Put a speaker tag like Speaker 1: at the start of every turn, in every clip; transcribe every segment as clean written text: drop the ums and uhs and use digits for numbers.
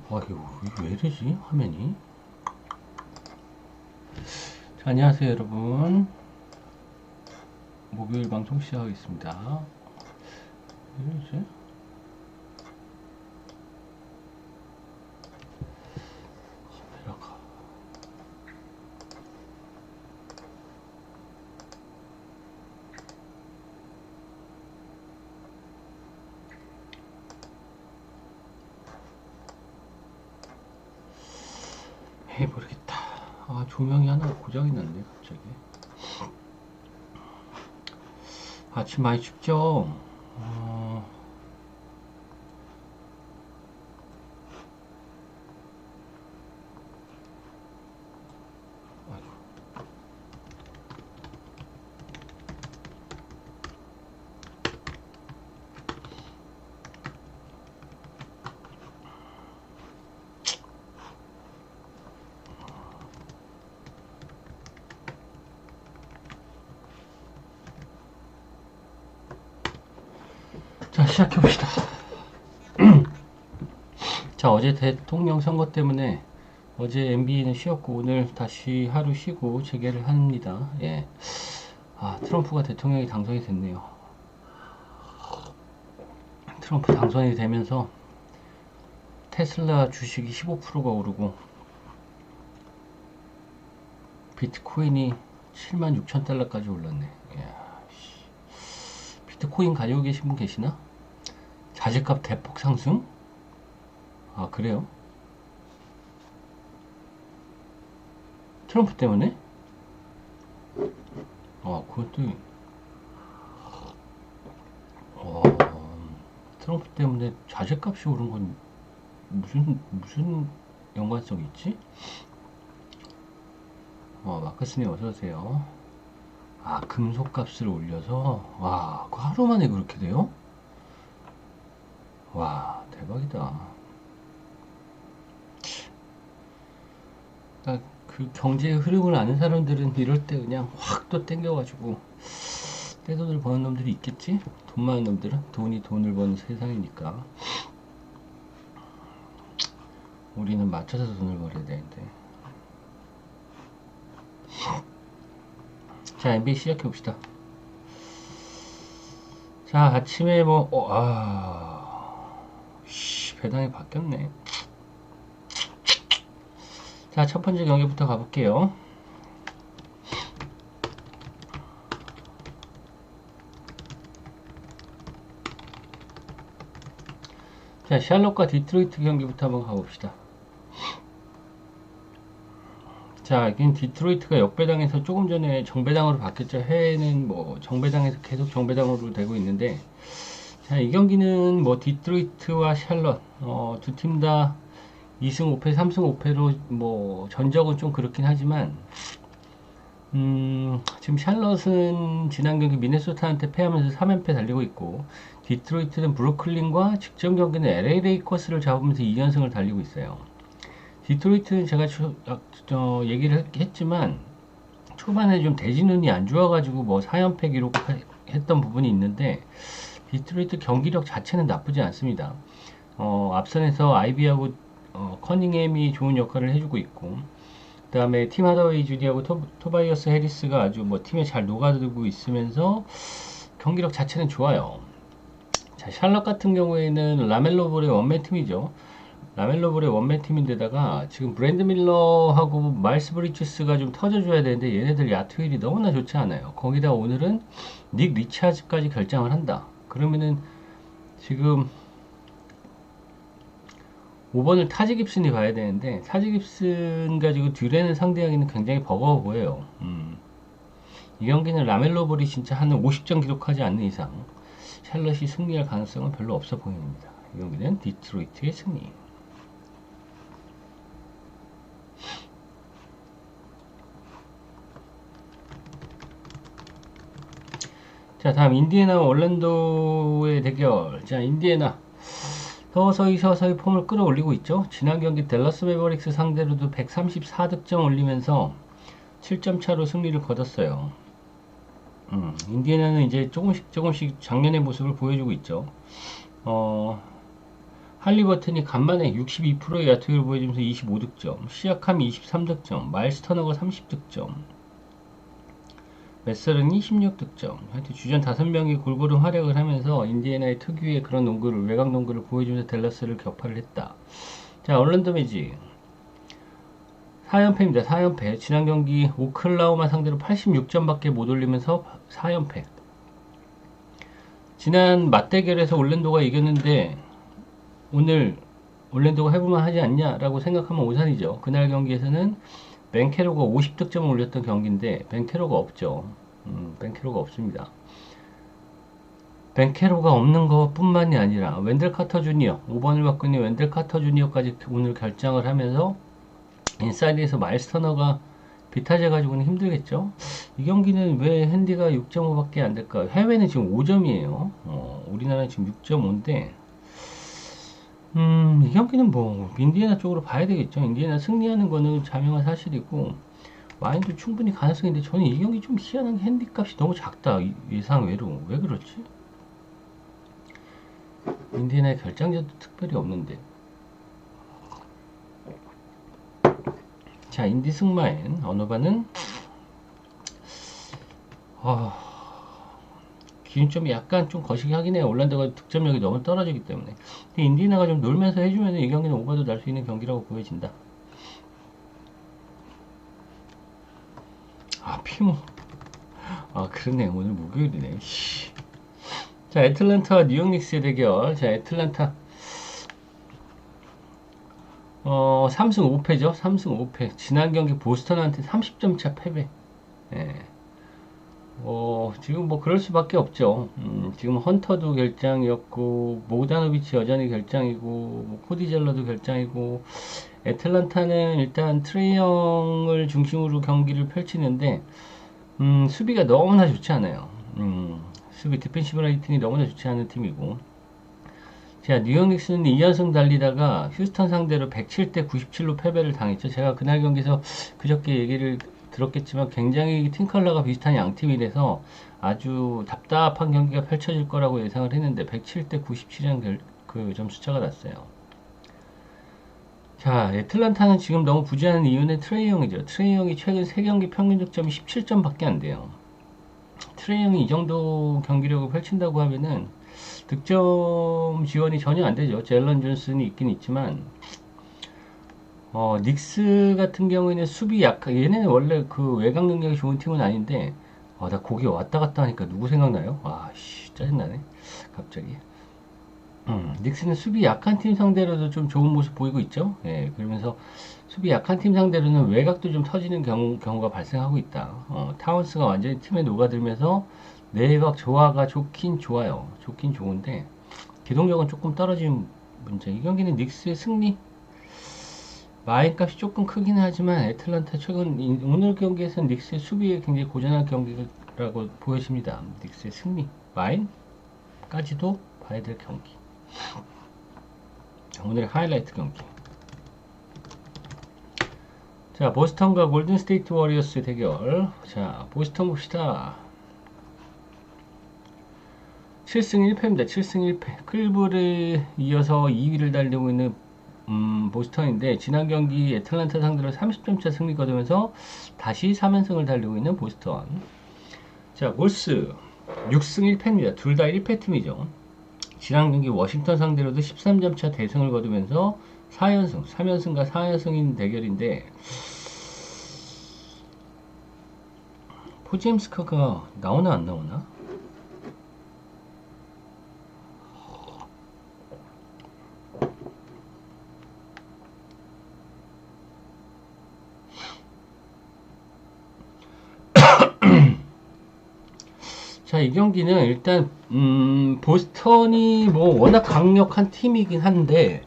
Speaker 1: 이거 왜 이러지? 화면이. 자, 안녕하세요, 여러분. 목요일 방송 시작하겠습니다. 왜 이러지? 카메라가. 모르겠다. 조명이 하나 고장이 났네, 갑자기. 아침 많이 춥죠? 자, 시작해봅시다. 자, 어제 대통령 선거 때문에 어제 MB는 쉬었고 오늘 다시 하루 쉬고 재개를 합니다. 예. 트럼프가 대통령이 당선이 됐네요. 트럼프 당선이 되면서 테슬라 주식이 15%가 오르고 비트코인이 76,000달러까지 올랐네. 비트코인 가지고 계신 분 계시나? 자재값 대폭 상승? 그래요? 트럼프 때문에? 그것도 트럼프 때문에 자재값이 오른 건 무슨 연관성이 있지? 마크스님 어서오세요. 금속값을 올려서 그 하루 만에 그렇게 돼요? 와, 대박이다. 그 경제의 흐름을 아는 사람들은 이럴 때 그냥 확 또 땡겨가지고 떼돈을 버는 놈들이 있겠지? 돈 많은 놈들은 돈을 버는 세상이니까 우리는 맞춰서 돈을 벌어야 되는데. 자, NBA 시작해봅시다. 자, 아침에 배당이 바뀌었네. 자, 첫 번째 경기부터 가볼게요. 자, 샬롯과 디트로이트 경기부터 한번 가봅시다. 자, 여긴 디트로이트가 역배당에서 조금 전에 정배당으로 바뀌었죠. 해외는 정배당에서 계속 정배당으로 되고 있는데, 자, 이 경기는 디트로이트와 샬롯, 두 팀 다 2승 5패, 3승 5패로 전적은 좀 그렇긴 하지만, 지금 샬롯은 지난 경기 미네소타한테 패하면서 3연패 달리고 있고, 디트로이트는 브루클린과 직전 경기는 LA 레이커스를 잡으면서 2연승을 달리고 있어요. 디트로이트는 제가 얘기를 했지만 초반에 좀 대진운이 안 좋아가지고 4연패 기록했던 부분이 있는데 디트로이트 경기력 자체는 나쁘지 않습니다. 앞선에서 아이비하고 커닝햄이 좋은 역할을 해주고 있고, 그 다음에 팀 하더웨이 주디하고 토바이어스 해리스가 아주 팀에 잘 녹아들고 있으면서 경기력 자체는 좋아요. 자, 샬럿 같은 경우에는 라멜로 볼의 원맨 팀이죠. 라멜로 볼의 원맨 팀인데다가 지금 브랜드 밀러하고 마일스 브리치스가 좀 터져줘야 되는데 얘네들 야투율이 너무나 좋지 않아요. 거기다 오늘은 닉 리차즈까지 결장을 한다. 그러면은 지금 5번을 타지 깁슨이 봐야 되는데 타지 깁슨 가지고 듀렌을 상대하기는 굉장히 버거워 보여요. 이 경기는 라멜로 볼이 진짜 한 50점 기록하지 않는 이상 샬럿이 승리할 가능성은 별로 없어 보입니다. 이 경기는 디트로이트의 승리. 자, 다음 인디애나와 올랜도의 대결. 자, 인디애나 서서히 폼을 끌어올리고 있죠. 지난 경기 댈러스 매버릭스 상대로도 134득점 올리면서 7점 차로 승리를 거뒀어요. 인디애나는 이제 조금씩 작년의 모습을 보여주고 있죠. 할리버튼이 간만에 62%의 야투율을 보여주면서 25득점, 시아캄이 23득점, 마일스 터너가 30득점, 메서른이 16득점. 하여튼 주전 5명이 골고루 활약을 하면서 인디애나의 특유의 그런 농구를, 외곽 농구를 보여주면서 댈러스를 격파를 했다. 자, 얼랜도 매직 4연패입니다. 4연패. 지난 경기 오클라호마 상대로 86점밖에 못 올리면서 4연패. 지난 맞대결에서 올랜도가 이겼는데 오늘 올랜도가 해볼만 하지 않냐라고 생각하면 오산이죠. 그날 경기에서는 벤케로가 50득점을 올렸던 경기인데 벤케로가 없죠. 벤케로가 없습니다. 벤케로가 없는 것 뿐만이 아니라 웬델 카터 주니어, 5번을 맡고 있는 웬델 카터 주니어까지 오늘 결장을 하면서 인사이드에서 마일스 터너가 비타제 가지고는 힘들겠죠. 이 경기는 왜 핸디가 6.5밖에 안 될까요? 해외는 지금 5점이에요. 우리나라는 지금 6.5인데 이 경기는 뭐 인디애나 쪽으로 봐야 되겠죠. 인디애나 승리하는 거는 자명한 사실이고 와인도 충분히 가능성인데 저는 이 경기 좀 희한한 핸디값이 너무 작다. 예상 외로. 왜 그렇지? 인디애나의 결장자도 특별히 없는데. 자, 인디 승마엔 언어반은 기준점이 약간 좀 거시기 하긴 해요. 올란도가 득점력이 너무 떨어지기 때문에. 근데 인디애나가 좀 놀면서 해주면 이 경기는 오버도 날 수 있는 경기라고 보여진다. 피모. 그러네. 오늘 목요일이네. 자, 애틀랜타와 뉴욕 닉스의 대결. 자, 애틀랜타 3승 5패죠. 3승 5패. 지난 경기 보스턴한테 30점 차 패배. 예. 지금 뭐 그럴 수밖에 없죠. 지금 헌터도 결장이었고 모다노비치 여전히 결장이고 뭐 코디젤러도 결장이고 애틀란타는 일단 트레이 형을 중심으로 경기를 펼치는데 수비가 너무나 좋지 않아요. 수비 디펜시브 라이팅이 너무나 좋지 않은 팀이고 자, 뉴욕 닉스는 2연승 달리다가 휴스턴 상대로 107대 97로 패배를 당했죠. 제가 그날 경기에서 그저께 얘기를 들었겠지만 굉장히 팀 컬러가 비슷한 양팀이라서 아주 답답한 경기가 펼쳐질 거라고 예상을 했는데 107대 97이라는 그 점 숫자가 났어요. 자, 애틀란타는 지금 너무 부진하는 이유는 트레이 형이죠. 트레이 형이 최근 3경기 평균 득점이 17점밖에 안 돼요. 트레이 형이 이 정도 경기력을 펼친다고 하면은 득점 지원이 전혀 안 되죠. 젤런 존슨이 있긴 있지만 닉스 같은 경우에는 수비 약한, 얘네는 원래 그 외곽 능력이 좋은 팀은 아닌데, 나 거기 왔다 갔다 하니까 누구 생각나요? 짜증나네. 갑자기. 닉스는 수비 약한 팀 상대로도 좀 좋은 모습 보이고 있죠? 예, 그러면서 수비 약한 팀 상대로는 외곽도 좀 터지는 경우가 발생하고 있다. 타운스가 완전히 팀에 녹아들면서 내각 조화가 좋긴 좋아요. 좋긴 좋은데, 기동력은 조금 떨어진 문제. 이 경기는 닉스의 승리? 마인값이 조금 크긴 하지만 애틀란타 최근 오늘 경기에서는 닉스의 수비에 굉장히 고전한 경기라고 보여집니다. 닉스의 승리 마인까지도 봐야 될 경기. 자, 오늘의 하이라이트 경기. 자, 보스턴과 골든스테이트 워리어스의 대결. 자, 보스턴 봅시다. 7승 1패입니다. 7승 1패. 클브를 이어서 2위를 달리고 있는 보스턴인데 지난 경기 애틀란타 상대로 30점차 승리 거두면서 다시 3연승을 달리고 있는 보스턴. 자, 골스 6승 1패입니다. 둘 다 1패 팀이죠. 지난 경기 워싱턴 상대로도 13점차 대승을 거두면서 4연승, 3연승과 4연승인 대결인데 포지엠스카가 나오나 안 나오나? 자, 이 경기는 일단 보스턴이 뭐 워낙 강력한 팀이긴 한데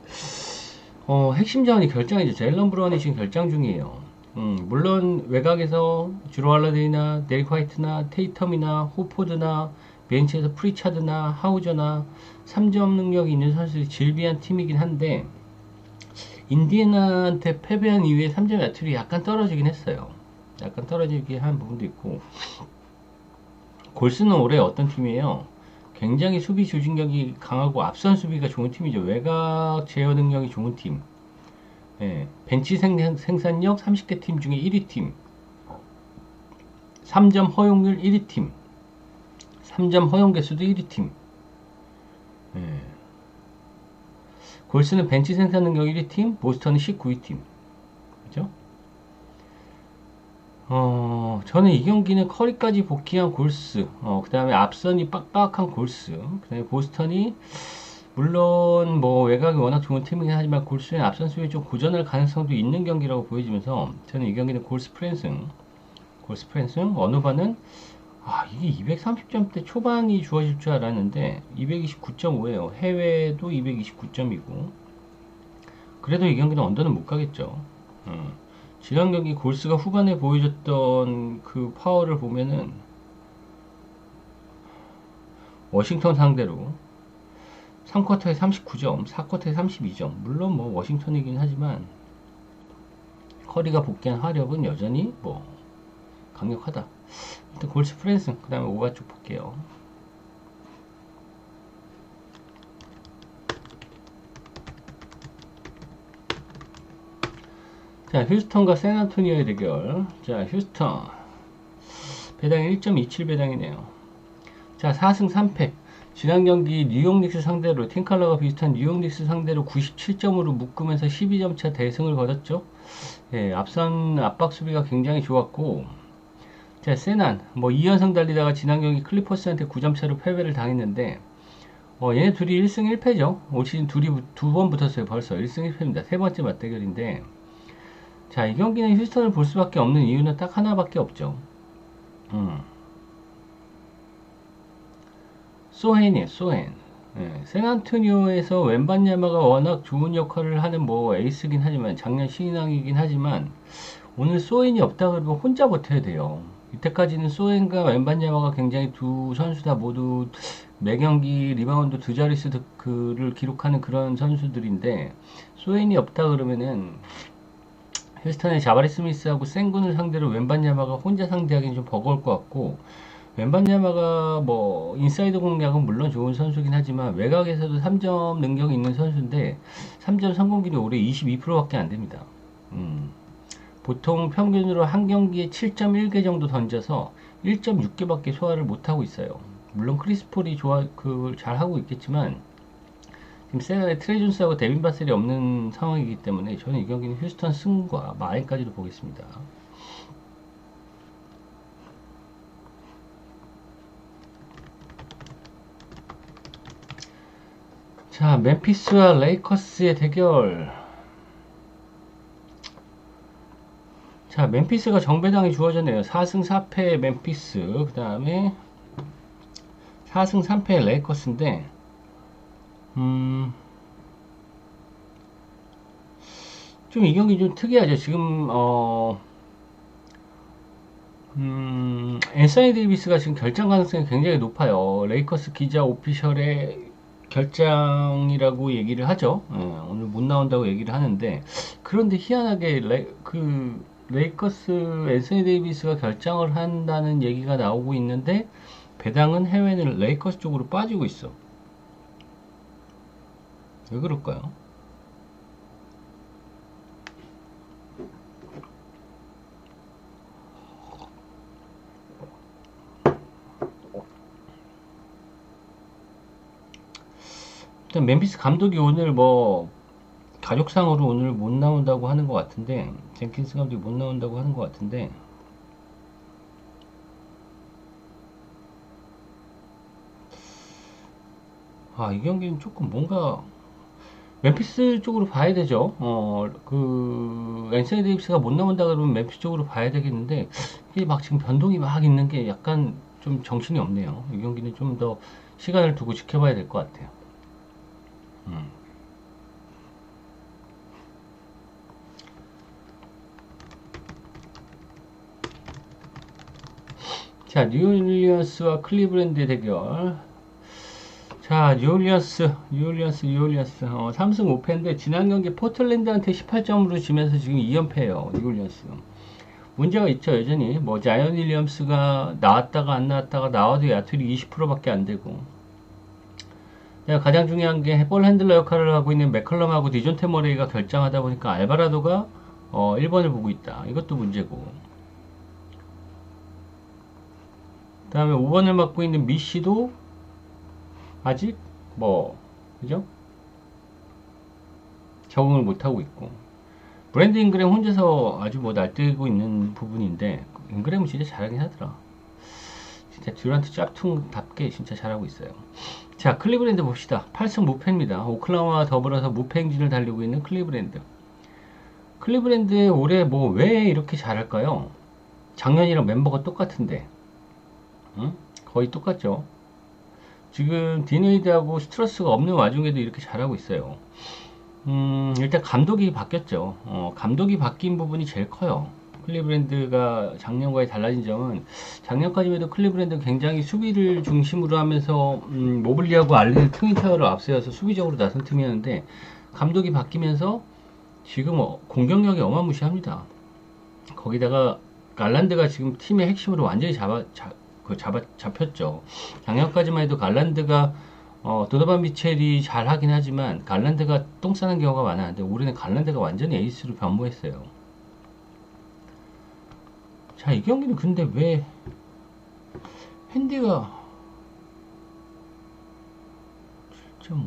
Speaker 1: 핵심 자원이 결장이죠. 제일런 브라운이 지금 결장 중이에요. 물론 외곽에서 주로 할러데이나 데릭 화이트나 테이텀이나 호포드나 벤치에서 프리차드나 하우저나 3점 능력이 있는 선수들이 질비한 팀이긴 한데 인디애나한테 패배한 이후에 3점 야투율이 약간 떨어지긴 했어요. 약간 떨어지긴 한 부분도 있고 골스는 올해 어떤 팀이에요? 굉장히 수비 조직력이 강하고 앞선 수비가 좋은 팀이죠. 외곽 제어 능력이 좋은 팀. 예, 벤치 생산력 30개 팀 중에 1위 팀. 3점 허용률 1위 팀. 3점 허용 개수도 1위 팀. 예. 골스는 벤치 생산 능력 1위 팀, 보스턴은 19위 팀. 그죠? 저는 이 경기는 커리까지 복귀한 골스, 그 다음에 앞선이 빡빡한 골스, 그 다음에 보스턴이, 물론 뭐 외곽이 워낙 좋은 팀이긴 하지만 골스의 앞선 수비 좀 고전할 가능성도 있는 경기라고 보여지면서 저는 이 경기는 골스 프랜승, 언어반은 이게 230점대 초반이 주어질 줄 알았는데 229.5예요. 해외도 229점이고 그래도 이 경기는 언더는 못 가겠죠. 지난 경기 골스가 후반에 보여줬던 그 파워를 보면은 워싱턴 상대로 3쿼터에 39점, 4쿼터에 32점. 물론 뭐 워싱턴이긴 하지만 커리가 복귀한 화력은 여전히 뭐 강력하다. 일단 골스 프랜슨, 그 다음에 오바 쪽 볼게요. 자, 휴스턴과 샌안토니오의 대결. 자, 휴스턴 배당 1.27 배당이네요. 자, 4승 3패. 지난 경기 뉴욕 닉스 상대로 팀칼러가 비슷한 뉴욕 닉스 상대로 97점으로 묶으면서 12점 차 대승을 거뒀죠. 예, 앞선 압박 수비가 굉장히 좋았고, 자, 세난 뭐 2연승 달리다가 지난 경기 클리퍼스한테 9점 차로 패배를 당했는데, 얘네 둘이 1승 1패죠. 올 시즌 둘이 두 번 붙었어요. 벌써 1승 1패입니다. 세 번째 맞대결인데, 자, 이 경기는 휴스턴을 볼 수밖에 없는 이유는 딱 하나밖에 없죠. 소헨이에요, 소헨. 예, 샌안토니오에서 웬반야마가 워낙 좋은 역할을 하는 뭐 에이스긴 하지만 작년 신인왕이긴 하지만 오늘 소헨이 없다 그러면 혼자 버텨야 돼요. 이때까지는 소헨과 웬반야마가 굉장히 두 선수 다 모두 매경기 리바운드 두 자릿수를 기록하는 그런 선수들인데 소헨이 없다 그러면은 휴스턴의 자바리 스미스하고 센군을 상대로 웬반야마가 혼자 상대하기는 좀 버거울 것 같고 웬반야마가 뭐 인사이드 공략은 물론 좋은 선수긴 하지만 외곽에서도 3점 능력이 있는 선수인데 3점 성공률이 올해 22%밖에 안 됩니다. 보통 평균으로 한 경기에 7.1개 정도 던져서 1.6개밖에 소화를 못하고 있어요. 물론 크리스폴이 잘 하고 있겠지만 지금 세나의 트레이존스하고 데빈 바셀이 없는 상황이기 때문에 저는 이 경기는 휴스턴 승과 마인까지도 보겠습니다. 자, 멤피스와 레이커스의 대결. 자, 멤피스가 정배당이 주어졌네요. 4승 4패 멤피스, 그 다음에 4승 3패 레이커스인데 좀 이 경기 좀 특이하죠. 지금 앤서니 데이비스가 지금 결장 가능성이 굉장히 높아요. 레이커스 기자 오피셜의 결장이라고 얘기를 하죠. 오늘 못 나온다고 얘기를 하는데 그런데 희한하게 레이커스 앤서니 데이비스가 결장을 한다는 얘기가 나오고 있는데 배당은 해외는 레이커스 쪽으로 빠지고 있어. 왜 그럴까요? 일단 멤피스 감독이 오늘 뭐 가족상으로 오늘 못 나온다고 하는 것 같은데 젠킨스 감독이 못 나온다고 하는 것 같은데 이 경기는 조금 뭔가 멤피스 쪽으로 봐야 되죠. 앤서니 데이비스가 못 나온다 그러면 멤피스 쪽으로 봐야 되겠는데 이게 막 지금 변동이 막 있는 게 약간 좀 정신이 없네요. 이 경기는 좀 더 시간을 두고 지켜봐야 될 것 같아요. 자, 뉴올리언스와 클리브랜드의 대결. 자, 뉴올리언스 3승 5패인데 지난 경기 포틀랜드한테 18점으로 지면서 지금 2연패예요. 뉴올리언스. 문제가 있죠, 여전히. 자이언 윌리엄스가 나왔다가 안 나왔다가 나와도 야투리 20%밖에 안 되고. 가장 중요한 게 볼 핸들러 역할을 하고 있는 맥컬럼하고 디존테 머레이가 결장하다 보니까 알바라도가 1번을 보고 있다. 이것도 문제고. 그 다음에 5번을 맡고 있는 미시도 아직 그죠? 적응을 못하고 있고. 브랜드 잉그램 혼자서 아주 날뛰고 있는 부분인데, 잉그램은 진짜 잘하긴 하더라. 진짜 듀란트 짝퉁답게 진짜 잘하고 있어요. 자, 클리브랜드 봅시다. 8승 무패입니다. 오클라호마와 더불어서 무패 행진을 달리고 있는 클리브랜드. 클리브랜드 올해 왜 이렇게 잘할까요? 작년이랑 멤버가 똑같은데, 응? 거의 똑같죠. 지금 디네이드하고 스트러스가 없는 와중에도 이렇게 잘하고 있어요. 일단 감독이 바뀌었죠. 감독이 바뀐 부분이 제일 커요. 클리브랜드가 작년과의 달라진 점은, 작년까지만 해도 클리브랜드 굉장히 수비를 중심으로 하면서 모블리하고 알렌 트윈타워를 앞세워서 수비적으로 나선 팀이었는데, 감독이 바뀌면서 지금 공격력이 어마무시합니다. 거기다가 갈란드가 지금 팀의 핵심으로 완전히 잡혔죠. 작년까지만 해도 갈란드가 도노반 미첼이 잘 하긴 하지만 갈란드가 똥 싸는 경우가 많았는데, 올해는 갈란드가 완전히 에이스로 변모했어요. 자, 이 경기는 근데 왜 핸디가 7.5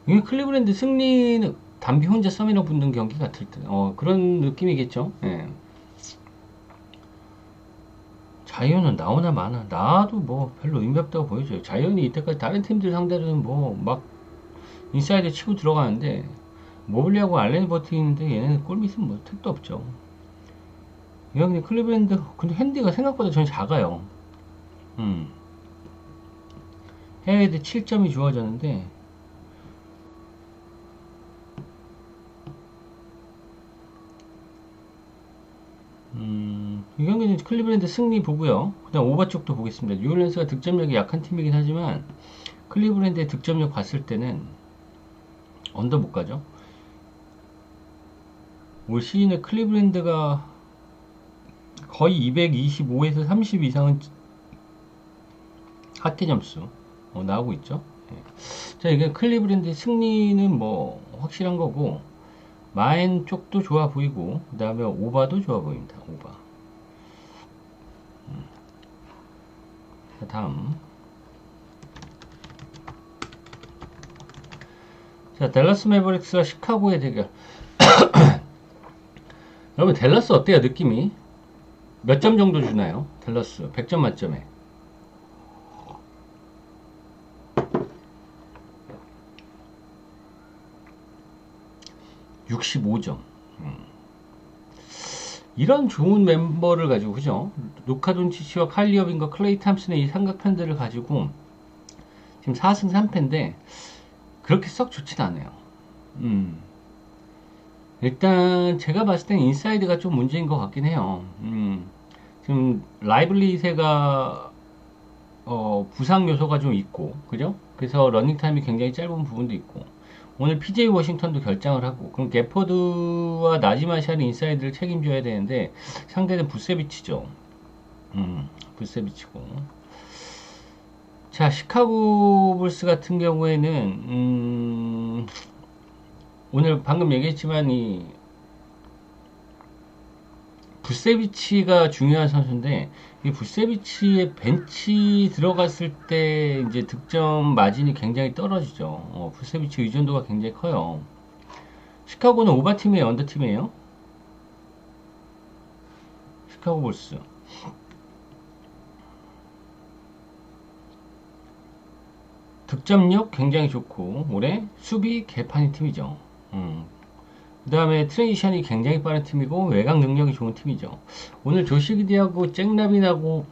Speaker 1: 이게 클리브랜드 승리는 담비 혼자 서미너 붙는 경기 같을 때 그런 느낌이겠죠. 예. 자이언은 나오나 마나 나도 별로 의미 없다고 보여져요. 자이언이 이때까지 다른 팀들 상대로는 막 인사이드 치고 들어가는데, 모블리하고 알렌이 버티는데 얘네는 골밑은 택도 없죠. 여기 클리브랜드 근데 핸디가 생각보다 전 작아요. 헤드 7점이 주어졌는데, 이 경기는 클리브랜드 승리 보고요. 그 다음 오바 쪽도 보겠습니다. 뉴올리언스가 득점력이 약한 팀이긴 하지만 클리브랜드의 득점력 봤을 때는 언더 못 가죠. 올 시즌에 클리브랜드가 거의 225에서 30 이상은 핫게 점수 나오고 있죠. 네. 자, 이게 클리브랜드 승리는 확실한 거고, 마인 쪽도 좋아 보이고, 그 다음에 오바도 좋아 보입니다. 오바. 자, 다음. 자, 댈러스 매버릭스와 시카고의 대결. 여러분, 댈러스 어때요? 느낌이? 몇 점 정도 주나요? 댈러스 100점 만점에. 65점. 이런 좋은 멤버를 가지고, 그죠? 루카 돈치치와 칼리 어빙과 클레이 탐슨의 이 삼각편들을 가지고 지금 4승 3패인데 그렇게 썩 좋진 않아요. 일단 제가 봤을 땐 인사이드가 좀 문제인 것 같긴 해요. 지금 라이블리세가 부상 요소가 좀 있고, 그죠? 그래서 러닝 타임이 굉장히 짧은 부분도 있고, 오늘 PJ 워싱턴도 결장을 하고, 그럼 게포드와 나지마샤는 인사이드를 책임져야 되는데 상대는 부세비치죠. 부세비치고. 자, 시카고 불스 같은 경우에는 오늘 방금 얘기했지만 이 부세비치가 중요한 선수인데, 이 부세비치의 벤치 들어갔을 때 이제 득점 마진이 굉장히 떨어지죠. 부세비치 의존도가 굉장히 커요. 시카고는 오바팀이에요, 언더팀이에요? 시카고 불스. 득점력 굉장히 좋고, 올해 수비 개판인 팀이죠. 그 다음에 트랜지션이 굉장히 빠른 팀이고, 외곽 능력이 좋은 팀이죠. 오늘 조시기디하고 잭라빈하고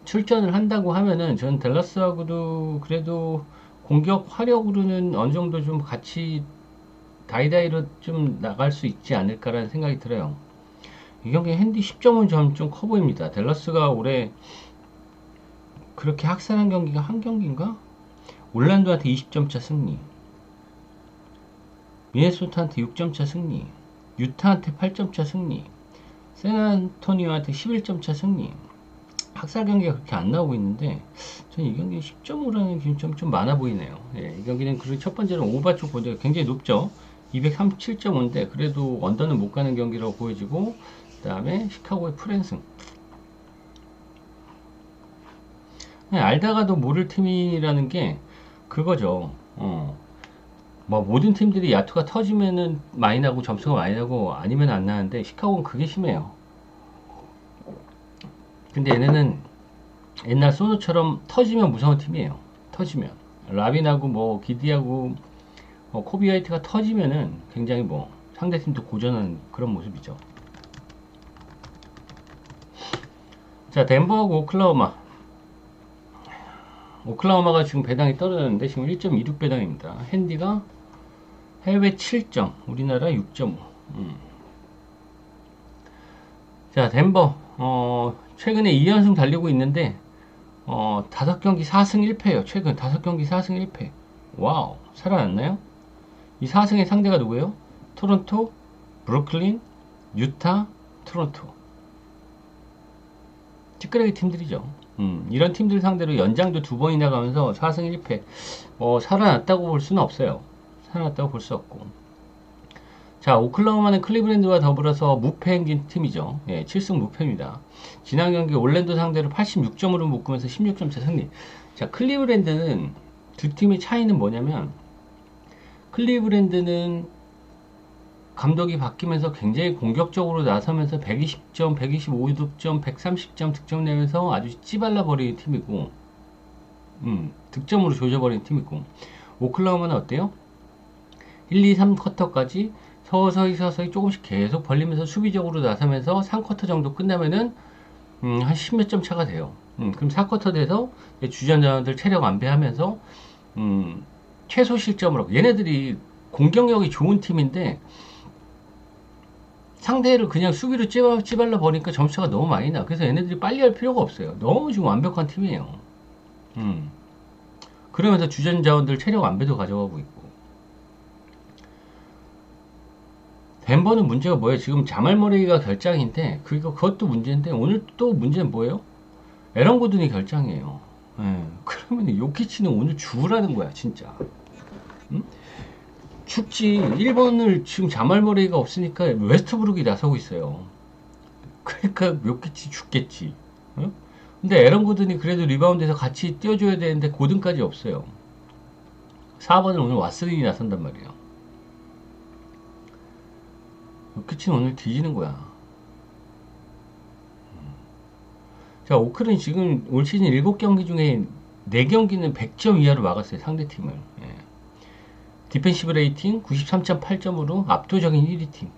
Speaker 1: 출전을 한다고 하면은, 저는 댈러스하고도 그래도 공격 화력으로는 어느 정도 좀 같이 다이다이로 좀 나갈 수 있지 않을까라는 생각이 들어요. 이 경기 핸디 10점은 좀 커 보입니다. 댈러스가 올해 그렇게 학살한 경기가 한 경기인가? 올란도한테 20점차 승리, 미네소타한테 6점차 승리, 유타한테 8점차 승리, 샌안토니오한테 11점차 승리. 학살 경기가 그렇게 안 나오고 있는데 저는 이 경기 10.5라는 기준점이 좀 많아 보이네요. 예, 이 경기는 그리고 첫 번째는 오바 쪽 보니까 굉장히 높죠. 237.5인데 그래도 언더는 못 가는 경기라고 보여지고, 그 다음에 시카고의 프랜승. 알다가도 모를 팀이라는 게 그거죠. 뭐 모든 팀들이 야투가 터지면은 많이 나고 점수가 많이 나고 아니면 안 나는데 시카고는 그게 심해요. 근데 얘네는 옛날 소노처럼 터지면 무서운 팀이에요. 터지면 라빈하고 뭐 기디하고 코비 화이트가 터지면은 굉장히 뭐 상대팀도 고전하는 그런 모습이죠. 자, 덴버하고 오클라호마. 오클라호마가 지금 배당이 떨어졌는데 지금 1.26 배당입니다. 핸디가 해외 7점, 우리나라 6.5. 자, 덴버 최근에 2연승 달리고 있는데 5경기 4승 1패예요. 최근 5경기 4승 1패. 와우, 살아났나요? 이 4승의 상대가 누구예요? 토론토, 브루클린, 유타, 토론토. 찌끄레기 팀들이죠. 이런 팀들 상대로 연장도 2번이나 가면서 4승 1패. 살아났다고 볼 수는 없어요. 살아났다고 볼 수 없고. 자, 오클라호마는 클리브랜드와 더불어서 무패행진 팀이죠. 예, 7승 무패입니다. 지난 경기 올랜도 상대로 86점으로 묶으면서 16점차 승리. 자, 클리브랜드는 두 팀의 차이는 뭐냐면, 클리브랜드는 감독이 바뀌면서 굉장히 공격적으로 나서면서 120점, 125득점, 130점 득점 내면서 아주 찌발라버리는 팀이고, 득점으로 조져버리는 팀이고, 오클라호마는 어때요? 1, 2, 3쿼터까지 서서히 조금씩 계속 벌리면서 수비적으로 나서면서 3쿼터 정도 끝나면은 한 10몇 점 차가 돼요. 그럼 4쿼터 돼서 주전자들 체력 안배하면서 최소 실점으로, 얘네들이 공격력이 좋은 팀인데 상대를 그냥 수비로 찌발라 버리니까 점수가 너무 많이 나. 그래서 얘네들이 빨리 할 필요가 없어요. 너무 지금 완벽한 팀이에요. 그러면서 주전자원들 체력 안배도 가져가고 있고. 덴버는 문제가 뭐예요? 지금 자말 머레이가 결장인데 그것도 문제인데, 오늘 또 문제는 뭐예요? 에런 고든이 결장이에요. 예, 그러면 요키치는 오늘 죽으라는 거야 진짜. 죽지. 1번을 지금 자말 머레이가 없으니까 웨스트브룩이 나서고 있어요. 그러니까 요키치 죽겠지. 근데 에런 고든이 그래도 리바운드에서 같이 뛰어줘야 되는데 고든까지 없어요. 4번은 오늘 왓슨이 나선단 말이에요. 요키치는 오늘 뒤지는 거야. 자, 오클은 지금 올 시즌 7경기 중에 4경기는 100점 이하로 막았어요, 상대팀을. 예. 디펜시브 레이팅 93.8점으로 압도적인 1위 팀.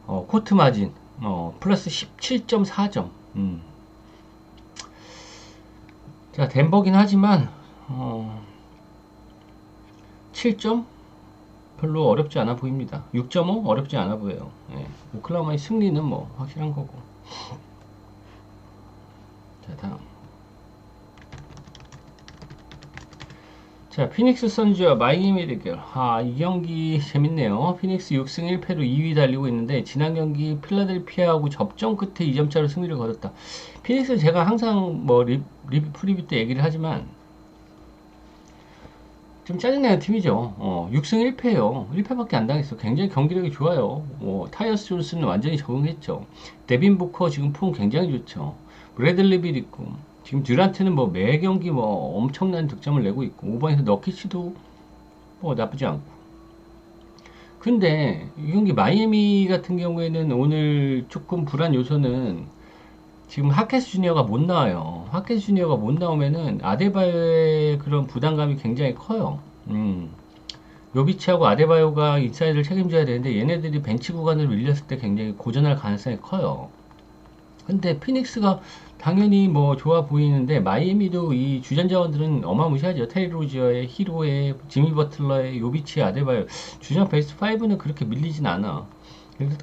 Speaker 1: 코트 마진 플러스 17.4점. 자, 덴버긴 하지만 7점? 별로 어렵지 않아 보입니다. 6.5 어렵지 않아 보여요. 예. 오클라호마의 승리는 뭐 확실한 거고. 자, 다음. 자, 피닉스 선즈와 마이애미 대결. 이 경기 재밌네요. 피닉스 6승 1패로 2위 달리고 있는데, 지난 경기 필라델피아하고 접전 끝에 2점차로 승리를 거뒀다. 피닉스 제가 항상 뭐 프리뷰 때 얘기를 하지만 좀 짜증나는 팀이죠. 6승 1패예요. 1패밖에 안 당했어. 굉장히 경기력이 좋아요. 타이어스 존스는 완전히 적응했죠. 데빈 부커 지금 폼 굉장히 좋죠. 브래들리 빌 있고, 지금 듀란트는 뭐 매 경기 뭐 엄청난 득점을 내고 있고, 5번에서 너키치도 뭐 나쁘지 않고. 근데 이 경기 마이애미 같은 경우에는 오늘 조금 불안 요소는 지금 하케스 주니어가 못 나와요. 하케스 주니어가 못 나오면은 아데바요의 그런 부담감이 굉장히 커요. 요비치하고 아데바요가 인사이드를 책임져야 되는데 얘네들이 벤치 구간을 밀렸을 때 굉장히 고전할 가능성이 커요. 근데 피닉스가 당연히 뭐 좋아 보이는데, 마이애미도 이 주전자원들은 어마무시하죠. 테리 로지어의, 히로의, 지미 버틀러의, 요비치의, 아데바요. 주전 베스트 5는 그렇게 밀리진 않아.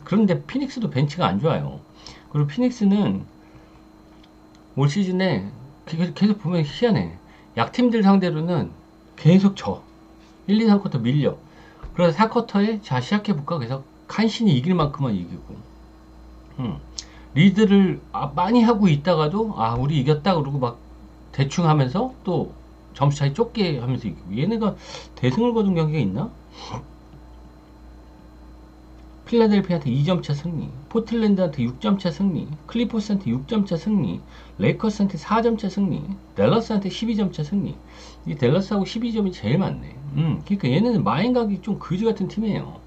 Speaker 1: 그런데 피닉스도 벤치가 안 좋아요. 그리고 피닉스는 올 시즌에 계속 보면 희한해. 약팀들 상대로는 계속 져. 1, 2, 3쿼터 밀려. 그래서 4쿼터에 자 시작해볼까? 그래서 간신히 이길 만큼만 이기고. 리드를 많이 하고 있다가도 우리 이겼다 그러고 막 대충 하면서 또 점수 차이 좁게 하면서 이기고. 얘네가 대승을 거둔 경기가 있나? 필라델피아한테 2점차 승리, 포틀랜드한테 6점차 승리, 클리퍼스한테 6점차 승리, 레이커스한테 4점차 승리, 댈러스한테 12점차 승리. 이 댈러스하고 12점이 제일 많네. 그러니까 얘네는 마인각이 좀 그지 같은 팀이에요.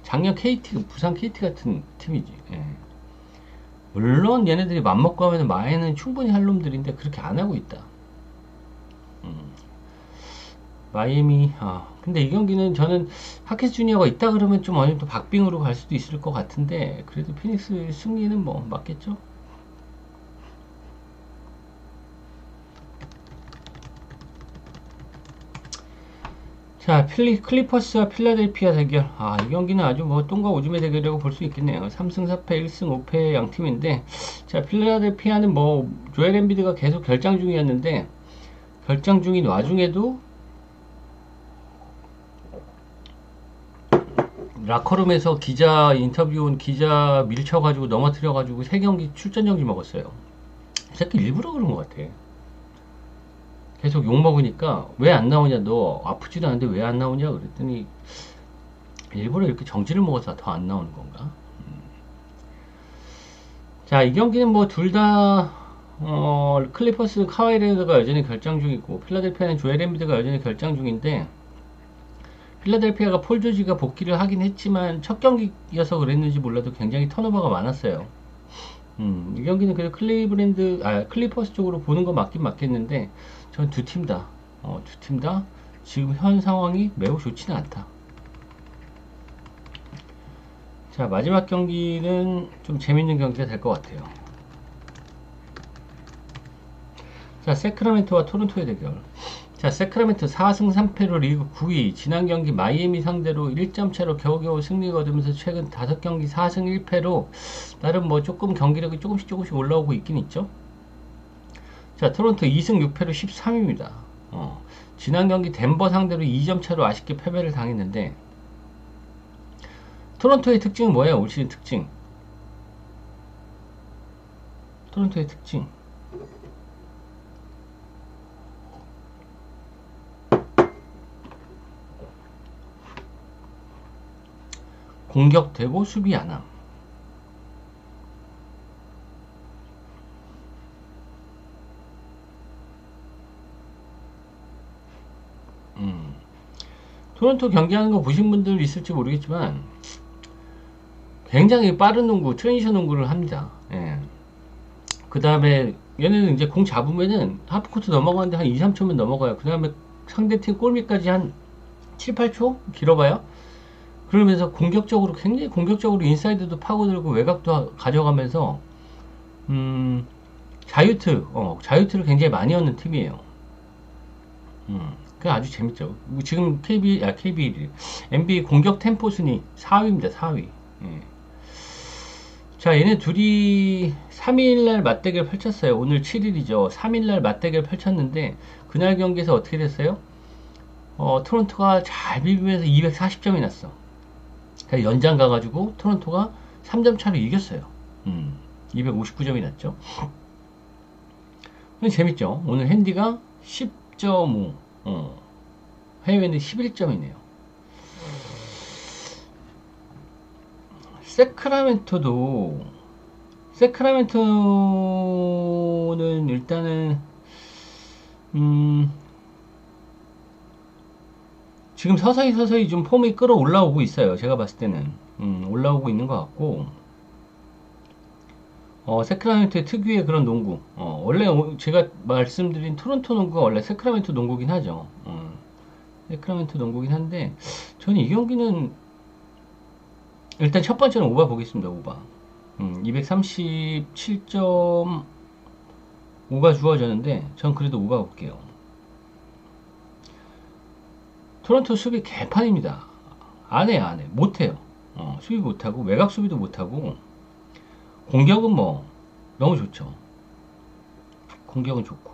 Speaker 1: 작년 KT, 부산 KT 같은 팀이지. 예. 물론 얘네들이 맘먹고 하면 마인은 충분히 할 놈들인데 그렇게 안 하고 있다. 마이애미, 근데 이 경기는 저는 하키스 주니어가 있다 그러면 좀 어느 정도 박빙으로 갈 수도 있을 것 같은데, 그래도 피닉스 승리는 뭐 맞겠죠? 자, 클리퍼스와 필라델피아 대결. 이 경기는 아주 뭐 똥과 오줌의 대결이라고 볼 수 있겠네요. 3승 4패, 1승 5패 양팀인데, 자, 필라델피아는 뭐 조엘 엠비드가 계속 결장 중이었는데, 결장 중인 와중에도 라커룸에서 기자 인터뷰 온 기자 밀쳐가지고 넘어뜨려가지고 3경기 출전 정지 먹었어요. 이 새끼 일부러 그런 것 같아. 계속 욕 먹으니까 왜 안 나오냐, 너 아프지도 않은데 왜 안 나오냐 그랬더니 일부러 이렇게 정지를 먹어서 더 안 나오는 건가. 자, 이 경기는 뭐 둘 다 클리퍼스 카와이 레너가 여전히 결장 중이고 필라델피아는 조엘 엠비드가 여전히 결장 중인데, 필라델피아가 폴 조지가 복귀를 하긴 했지만 첫 경기여서 그랬는지 몰라도 굉장히 턴오버가 많았어요. 이 경기는 그래도 클리퍼스 쪽으로 보는 거 맞긴 맞겠는데, 전 두 팀 다, 두 팀 다 지금 현 상황이 매우 좋지는 않다. 자, 마지막 경기는 좀 재밌는 경기가 될 것 같아요. 자, 세크라멘토와 토론토의 대결. 자, 세크라멘토 4승 3패로 리그 9위. 지난 경기 마이애미 상대로 1점 차로 겨우겨우 승리 거두면서 최근 5경기 4승 1패로 나름 뭐 조금 경기력이 조금씩 올라오고 있긴 있죠. 자, 토론토 2승 6패로 13위입니다. 지난 경기 덴버 상대로 2점 차로 아쉽게 패배를 당했는데, 토론토의 특징은 뭐예요? 올 시즌 특징. 토론토의 특징. 공격되고 수비 안함. 토론토 경기하는 거 보신 분들 있을지 모르겠지만 굉장히 빠른 농구, 트랜지션 농구를 합니다. 예. 그 다음에 얘네는 이제 공 잡으면은 하프코트 넘어가는데 한 2, 3초면 넘어가요. 그 다음에 상대팀 골밑까지 한 7, 8초? 길어봐요. 그러면서 굉장히 공격적으로 인사이드도 파고들고 외곽도 가져가면서 자유투를 굉장히 많이 얻는 팀이에요. 그 아주 재밌죠. 지금 NBA 공격 템포 순위 4위입니다. 4위. 예. 자, 얘네 둘이 3일날 맞대결 펼쳤어요. 오늘 7일이죠. 3일날 맞대결 펼쳤는데 그날 경기에서 어떻게 됐어요? 토론토가 잘 비비면서 240점이 났어. 그러니까 연장 가가지고 토론토가 3점 차로 이겼어요. 259점이 났죠. 재밌죠. 오늘 핸디가 10.5, 해외는 11점이네요. 세크라멘토는 일단은 지금 서서히 좀 폼이 끌어올라오고 있어요. 제가 봤을 때는 올라오고 있는 것 같고, 세크라멘토의 특유의 그런 농구, 원래 제가 말씀드린 토론토 농구가 원래 세크라멘토 농구긴 하죠. 세크라멘토 농구긴 한데 저는 이 경기는 일단 첫 번째는 오바 보겠습니다. 오바. 237.5가 주어졌는데 전 그래도 오바 볼게요. 토론토 수비 개판입니다. 안 해요. 못해요. 수비 못하고 외곽 수비도 못하고 공격은 뭐 너무 좋죠. 공격은 좋고.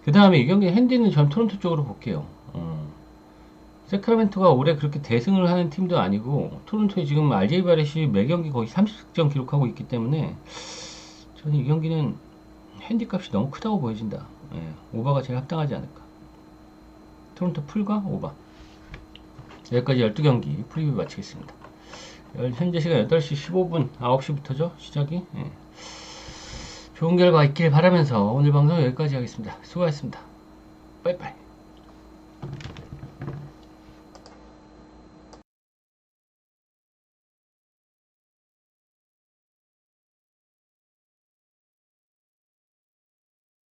Speaker 1: 그 다음에 이 경기 핸디는 전 토론토 쪽으로 볼게요. 세크라멘토가 올해 그렇게 대승을 하는 팀도 아니고 토론토에 지금 RJ 바렛이 매 경기 거의 30득점 기록하고 있기 때문에 저는 이 경기는 핸디값이 너무 크다고 보여진다. 예, 오버가 제일 합당하지 않을까. 토론토 풀과 오버. 여기까지 12경기 프리뷰 마치겠습니다. 현재 시간 8시 15분, 9시부터죠 시작이. 예. 좋은 결과 있길 바라면서 오늘 방송 여기까지 하겠습니다. 수고하셨습니다. 빠이빠이.